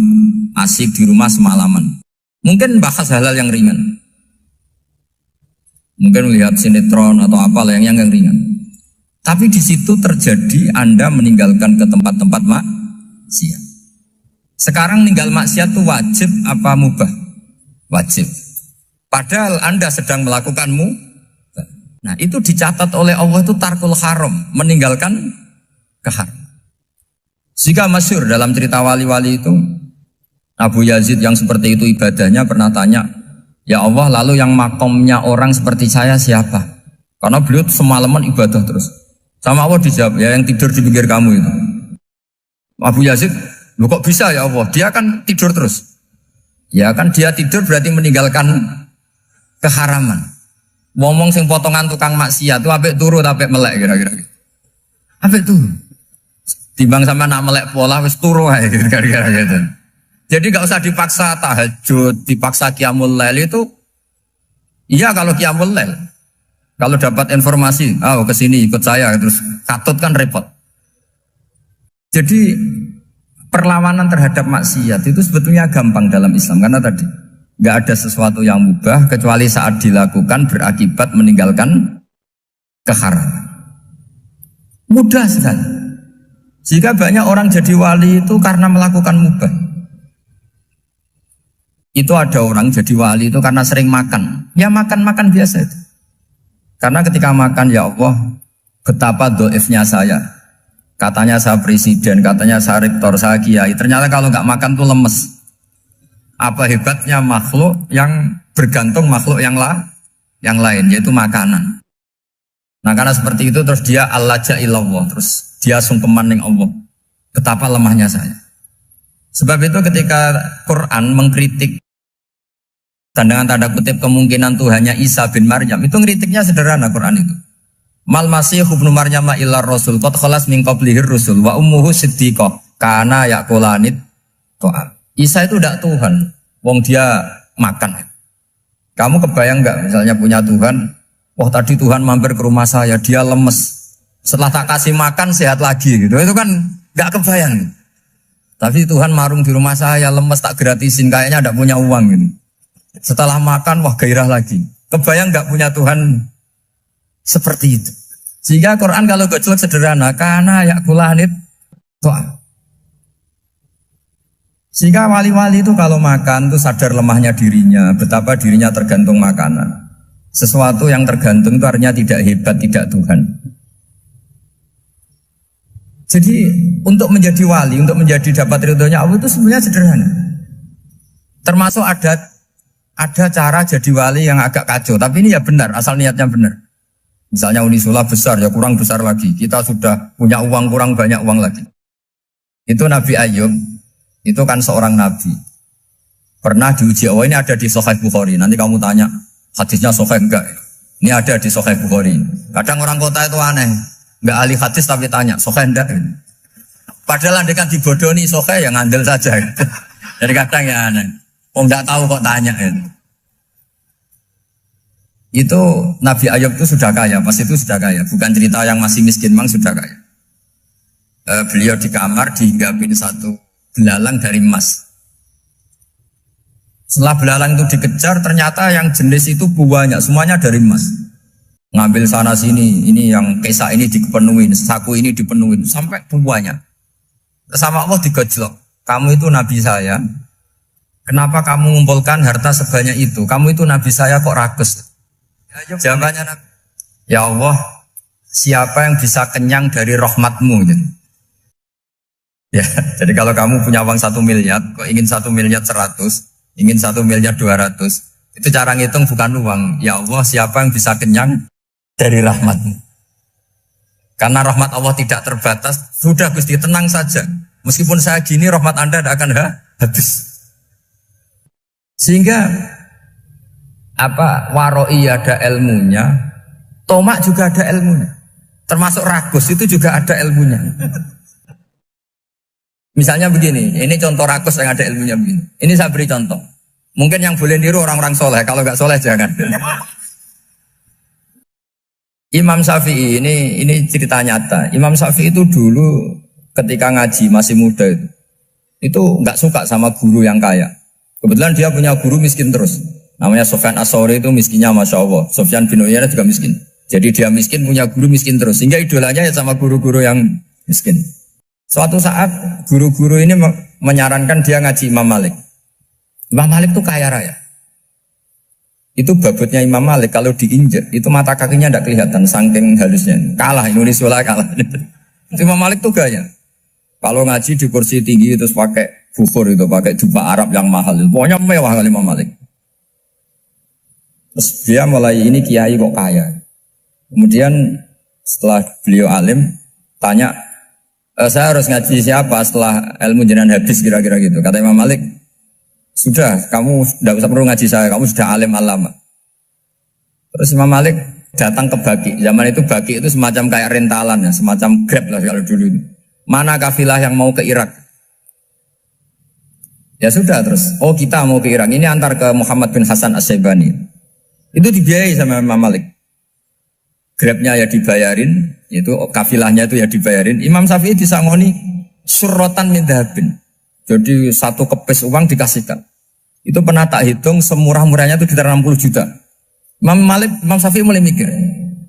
Speaker 2: asik di rumah semalaman. Mungkin bahas hal-hal yang ringan. Mungkin melihat sinetron atau apa yang ringan. Tapi di situ terjadi Anda meninggalkan ke tempat-tempat maksiat. Sekarang ninggal maksiat itu wajib apa mubah? Wajib. Padahal Anda sedang melakukan mubah. Nah itu dicatat oleh Allah itu tarkul haram, meninggalkan keharam. Jika masyhur dalam cerita wali-wali itu, Abu Yazid yang seperti itu ibadahnya pernah tanya, ya Allah lalu yang makomnya orang seperti saya siapa? Karena beliau semalaman ibadah terus. Sama Allah dijawab, ya yang tidur di pinggir kamu itu. Abu Yazid, loh kok bisa ya Allah? Dia kan tidur terus. Ya kan dia tidur berarti meninggalkan keharaman. Ngomong sing potongan tukang maksiat itu apik turu apik melek kira-kira. Apik turu. Timbang sama nak melek pola wis turu ae kira-kira gitu. Jadi enggak usah dipaksa tahajud, dipaksa qiyamul lail itu. Iya kalau qiyamul lail. Kalau dapat informasi, ke sini ikut saya terus katut kan repot. Jadi perlawanan terhadap maksiat itu sebetulnya gampang dalam Islam karena tadi nggak ada sesuatu yang mubah kecuali saat dilakukan berakibat meninggalkan keharaman. Mudah sekali. Jika banyak orang jadi wali itu karena melakukan mubah. Itu ada orang jadi wali itu karena sering makan. Ya makan-makan biasa itu. Karena ketika makan, ya Allah, betapa doifnya saya. Katanya saya presiden, katanya saya rektor, saya kiai. Ternyata kalau nggak makan tuh lemes. Apa hebatnya makhluk yang bergantung makhluk yang lain, yaitu makanan. Nah karena seperti itu terus dia al-laja ilallah, terus dia sungkeman ning Allah. Betapa lemahnya saya. Sebab itu ketika Quran mengkritik dan dengan tanda kutip kemungkinan Tuhannya Isa bin Maryam, itu ngeritiknya sederhana Quran itu. Mal masih ibnu Maryam illa rasul qad khalas min qablihir rusul wa ummuhu siddiqah kana yaqulanit ta'am. Isa itu tidak Tuhan, wong dia makan. Kamu kebayang nggak misalnya punya Tuhan, wah tadi Tuhan mampir ke rumah saya, dia lemes. Setelah tak kasih makan sehat lagi gitu. Itu kan nggak kebayang. Tapi Tuhan marung di rumah saya, lemes tak gratisin, kayaknya tidak punya uang gitu. Setelah makan, wah gairah lagi. Kebayang nggak punya Tuhan seperti itu. Sehingga Quran kalau gojlok sederhana, karena yakulanit tuh. Sehingga wali-wali itu kalau makan tuh sadar lemahnya dirinya, betapa dirinya tergantung makanan. Sesuatu yang tergantung itu artinya tidak hebat, tidak Tuhan. Jadi untuk menjadi wali, untuk menjadi dapat ridhonya Allah itu sebenarnya sederhana. Termasuk ada cara jadi wali yang agak kacau, tapi ini ya benar, asal niatnya benar. Misalnya Unisula besar, ya kurang besar lagi. Kita sudah punya uang, kurang banyak uang lagi. Itu Nabi Ayub, itu kan seorang nabi. Pernah diuji, oh ini ada di Sahih Bukhari. Nanti kamu tanya, hadisnya Sahih enggak? Ini ada di Sahih Bukhari. Kadang orang kota itu aneh, enggak ahli hadis tapi tanya, Sahih enggak? Padahal andekan dibodoni Sahih, ya ngandel saja. Jadi kadang ya aneh. Oh enggak tahu kok tanya. Itu Nabi Ayub itu sudah kaya, pas itu sudah kaya. Bukan cerita yang masih miskin, memang sudah kaya. Beliau di kamar dihinggapin satu belalang dari emas. Setelah belalang itu dikejar, ternyata yang jenis itu banyak, semuanya dari emas. Ngambil sana sini, ini yang kesak ini dipenuhin, saku ini dipenuhin, sampai banyak. Sama Allah digojlok, kamu itu nabi saya, kenapa kamu mengumpulkan harta sebanyak itu? Kamu itu nabi saya kok rakus? Jawabannya, ya Allah, siapa yang bisa kenyang dari rahmatmu? Ya, jadi kalau kamu punya uang 1 miliar, kok ingin 1 miliar 100, ingin 1 miliar 200, itu cara ngitung bukan uang. Ya Allah, siapa yang bisa kenyang dari rahmatmu? Karena rahmat Allah tidak terbatas, sudah Gusti tenang saja. Meskipun saya gini, rahmat Anda tidak akan habis. Sehingga waroi ada ilmunya, tomak juga ada ilmunya. Termasuk ragus itu juga ada ilmunya. Misalnya begini, ini contoh rakus yang ada ilmunya begini. Ini saya beri contoh. Mungkin yang boleh niru orang-orang soleh, kalau nggak soleh jangan. Imam Syafi'i ini cerita nyata. Imam Syafi'i itu dulu ketika ngaji masih muda itu nggak suka sama guru yang kaya. Kebetulan dia punya guru miskin terus. Namanya Sufyan As-Tsauri, itu miskinnya Masya Allah. Sufyan bin Uyainah juga miskin. Jadi dia miskin, punya guru miskin terus. Sehingga idolanya ya sama guru-guru yang miskin. Suatu saat guru-guru ini menyarankan dia ngaji Imam Malik. Imam Malik itu kaya raya. Itu babutnya Imam Malik, kalau diinjek itu mata kakinya tidak kelihatan, saking halusnya. Kalah, Indonesia kalah. Imam Malik itu gaya. Kalau ngaji di kursi tinggi terus pakai bukur itu, pakai jubah Arab yang mahal. Pokoknya mewah kali Imam Malik. Terus dia mulai, ini kiai kok kaya. Kemudian setelah beliau alim, tanya, saya harus ngaji siapa setelah ilmu jenengan habis kira-kira gitu. Kata Imam Malik, sudah, kamu tidak usah perlu ngaji saya, kamu sudah alim alama. Terus Imam Malik datang ke Baki. Zaman itu Baki itu semacam kayak rentalan ya, semacam Grab lah kalau dulu itu. Mana kafilah yang mau ke Irak? Ya sudah terus, oh kita mau ke Irak, ini antar ke Muhammad bin Hasan As-Syaibani. Itu dibiayai sama Imam Malik. Grabnya ya dibayarin, itu kafilahnya itu ya dibayarin. Imam Syafi'i disangoni surrotan min dhahabin. Jadi satu kepes uang dikasihkan. Itu pernah tak hitung semurah-murahnya itu sekitar 60 juta. Imam Syafi'i mulai mikir,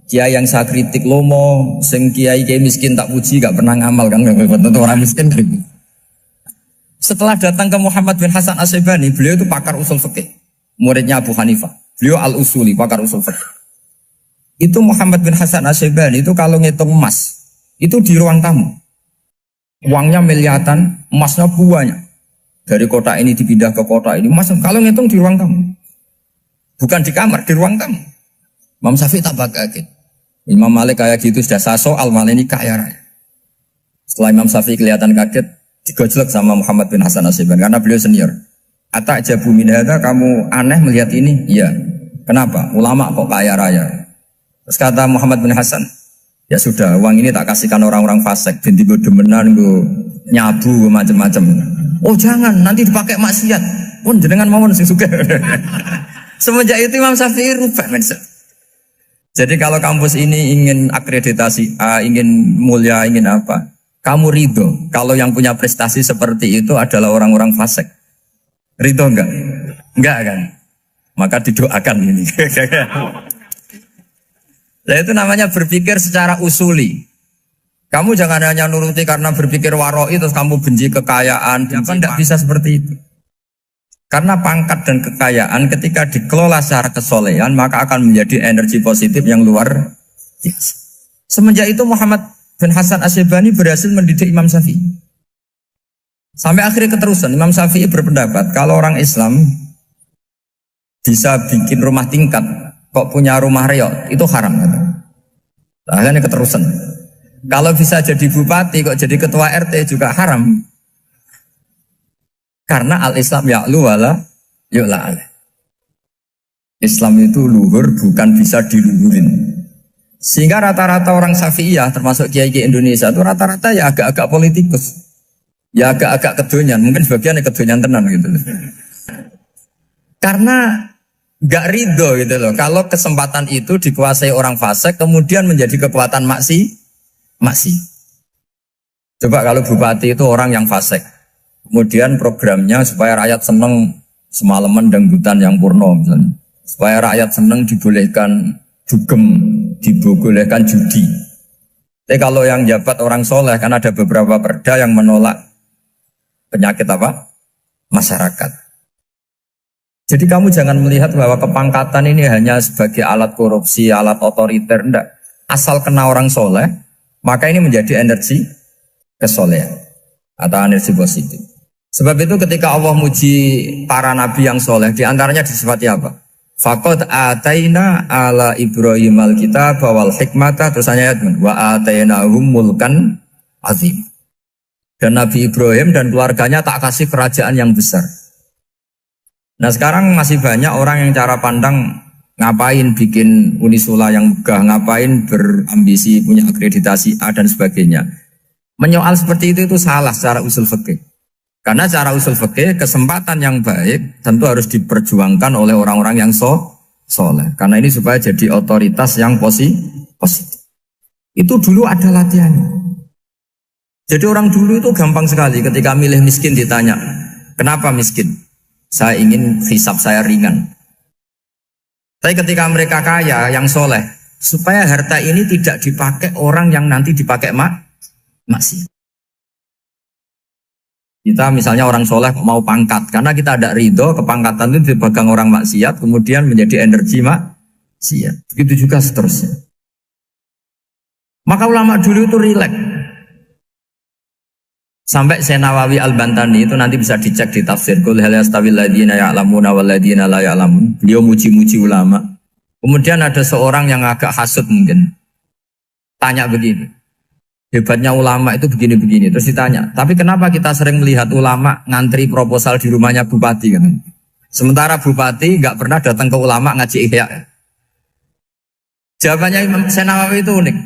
Speaker 2: Kiai yang saya kritik lomo, sing kiai miskin tak puji, gak pernah ngamal kan, tentu orang miskin. Setelah datang ke Muhammad bin Hasan Asy'ibani, beliau itu pakar usul fikih, muridnya Abu Hanifah. Beliau al-usuli, pakar usul fikih. Itu Muhammad bin Hasan Asy'ibani itu kalau ngitung emas, itu di ruang tamu. Uangnya miliaran, emasnya banyak. Dari kota ini dipindah ke kota ini, emas kalau ngitung di ruang tamu. Bukan di kamar, di ruang tamu. Imam Syafi'i tambah kaget. Imam Malik kayak gitu sudah saya soal, malah ini kaya raya. Setelah Imam Syafi'i kelihatan kaget, digojlok sama Muhammad bin Hasan Asy'ibani karena beliau senior. Atajabu min hadza, kamu aneh melihat ini? Iya. Kenapa? Ulama kok kaya raya. Terus kata Muhammad bin Hasan, ya sudah, uang ini tak kasihkan orang-orang fasik, binti gue demenan, gue nyabu, macam-macam. Oh jangan, nanti dipakai maksiat. Pun jenengan mau sing suka. Semenjak itu Imam Syafi'i rubah mindset. Jadi kalau kampus ini ingin akreditasi A, ingin mulia, ingin apa, kamu ridho kalau yang punya prestasi seperti itu adalah orang-orang fasik. Ridho enggak? Enggak kan? Maka didoakan ini. Nah itu namanya berpikir secara usuli. Kamu jangan hanya nuruti karena berpikir waroi terus kamu benci kekayaan. Kan tidak bisa seperti itu. Karena pangkat dan kekayaan ketika dikelola secara kesolehan maka akan menjadi energi positif yang luar biasa. Semenjak itu Muhammad bin Hasan Asy'ibani berhasil mendidik Imam Syafi'i. Sampai akhirnya keterusan Imam Syafi'i berpendapat kalau orang Islam bisa bikin rumah tingkat kok punya rumah reot itu haram. Akhirnya keterusan. Kalau bisa jadi bupati kok jadi ketua RT juga haram. Karena al-Islam ya'lu wala yu'la alaih. Islam itu luhur bukan bisa diluhurin. Sehingga rata-rata orang Syafi'iyah termasuk kiai-kiai Indonesia itu rata-rata ya agak-agak politikus. Ya agak-agak kedonyan, mungkin sebagian kedonyan tenan gitu. Karena gak ridho gitu loh. Kalau kesempatan itu dikuasai orang fasik kemudian menjadi kekuatan maksi. Coba kalau bupati itu orang yang fasik. Kemudian programnya supaya rakyat seneng semalaman dangdutan yang purno misalnya. Supaya rakyat seneng dibolehkan dugem, dibolehkan judi. Tapi kalau yang jabat orang soleh kan ada beberapa perda yang menolak penyakit apa? Masyarakat. Jadi kamu jangan melihat bahwa kepangkatan ini hanya sebagai alat korupsi, alat otoriter, enggak. Asal kena orang soleh, maka ini menjadi energi kesolehan atau energi positif. Sebab itu ketika Allah muji para nabi yang soleh, diantaranya disifati apa? Faqad ataina ala Ibrahim al-kitab wal hikmata, terus ayat wa atainahum mulkan azim. Dan Nabi Ibrahim dan keluarganya tak kasih kerajaan yang besar. Nah sekarang masih banyak orang yang cara pandang ngapain bikin unisula yang megah, ngapain berambisi punya akreditasi A dan sebagainya. Menyoal seperti itu salah secara usul fikih. Karena cara usul fikih kesempatan yang baik tentu harus diperjuangkan oleh orang-orang yang soleh. Karena ini supaya jadi otoritas yang positif. Itu dulu ada latihannya. Jadi orang dulu itu gampang sekali ketika milih miskin ditanya, kenapa miskin? Saya ingin hisab saya ringan. Tapi ketika mereka kaya yang soleh, supaya harta ini tidak dipakai orang yang nanti dipakai maksiat. Kita misalnya orang soleh mau pangkat, karena kita ada ridho, kepangkatan itu dipegang orang maksiat, kemudian menjadi energi maksiat. Begitu juga seterusnya. Maka ulama dulu itu rileks. Sampai Nawawi Al-Bantani itu nanti bisa dicek di tafsir. Qul hal yastawil ladzina ya'lamuna wal ladzina la ya'lamun. Beliau muji-muji ulama. Kemudian ada seorang yang agak hasut mungkin. Tanya begini. Hebatnya ulama itu begini-begini. Terus ditanya, tapi kenapa kita sering melihat ulama ngantri proposal di rumahnya bupati kan? Sementara bupati nggak pernah datang ke ulama ngaji ihya. Jawabannya Imam Nawawi itu unik.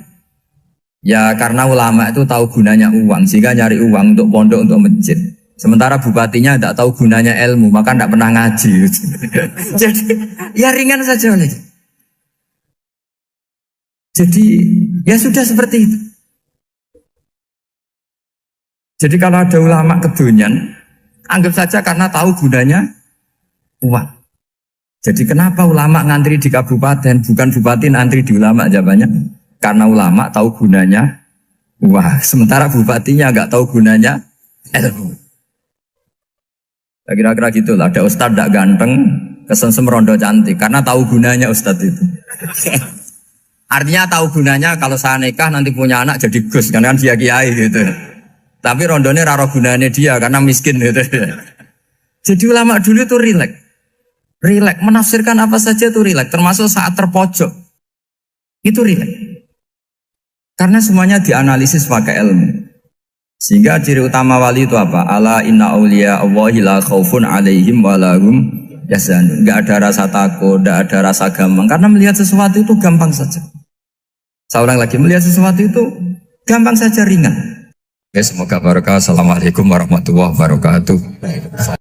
Speaker 2: Ya karena ulama itu tahu gunanya uang, sehingga nyari uang untuk pondok, untuk masjid. Sementara bupatinya tidak tahu gunanya ilmu, maka tidak pernah ngaji. Jadi ya ringan saja. Jadi ya sudah seperti itu. Jadi kalau ada ulama kedonyan, anggap saja karena tahu gunanya uang. Jadi kenapa ulama ngantri di kabupaten, bukan bupati ngantri di ulama? Jawabannya karena ulama tahu gunanya. Wah, sementara bupatinya nggak tahu gunanya ilmu. Kira-kira gitu lah. Ada ustadz tidak ganteng, kesensem rondo cantik, karena tahu gunanya ustadz itu. Artinya tahu gunanya kalau saya nikah nanti punya anak jadi gus, karena kan dia kiai gitu. Tapi rondonya raro gunanya dia karena miskin gitu. Jadi ulama dulu itu rileks, menafsirkan apa saja itu rileks, termasuk saat terpojok itu rileks. Karena semuanya dianalisis pakai ilmu. Sehingga ciri utama wali itu apa? Ala inna awliya Allahi la khaufun alaihim walahum yahzanun. Enggak ada rasa takut, enggak ada rasa gampang. Karena melihat sesuatu itu gampang saja. Saya ulang lagi, melihat sesuatu itu gampang saja, ringan. Oke, semoga barokah. Assalamualaikum warahmatullahi wabarakatuh.